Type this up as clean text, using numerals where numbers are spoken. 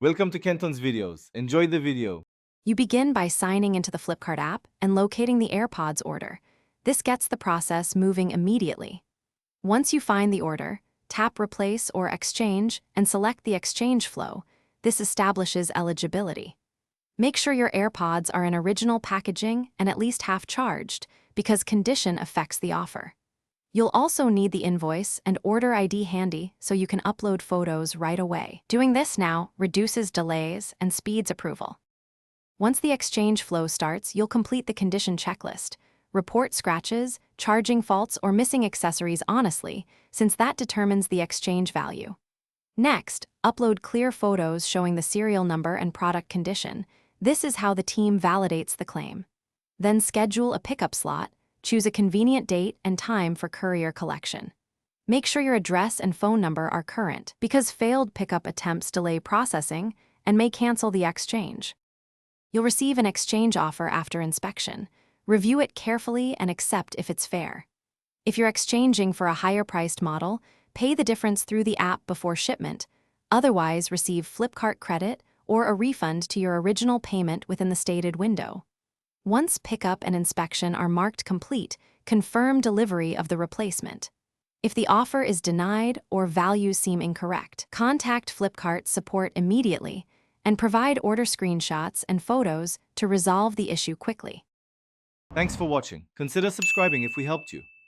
Welcome to Kenton's videos. Enjoy the video. You begin by signing into the Flipkart app and locating the Airpods order. This gets the process moving immediately. Once you find the order, tap Replace or Exchange and select the exchange flow. This establishes eligibility. Make sure your AirPods are in original packaging and at least half charged, because condition affects the offer. You'll also need the invoice and order ID handy so you can upload photos right away. Doing this now reduces delays and speeds approval. Once the exchange flow starts, you'll complete the condition checklist. Report scratches, charging faults, or missing accessories honestly, since that determines the exchange value. Next, upload clear photos showing the serial number and product condition. This is how the team validates the claim. Then schedule a pickup slot, choose a convenient date and time for courier collection. Make sure your address and phone number are current, because failed pickup attempts delay processing and may cancel the exchange. You'll receive an exchange offer after inspection. Review it carefully and accept if it's fair. If you're exchanging for a higher-priced model, pay the difference through the app before shipment. Otherwise, receive Flipkart credit or a refund to your original payment within the stated window. Once pickup and inspection are marked complete, confirm delivery of the replacement. If the offer is denied or values seem incorrect, contact Flipkart support immediately and provide order screenshots and photos to resolve the issue quickly. Thanks for watching. Consider subscribing if we helped you.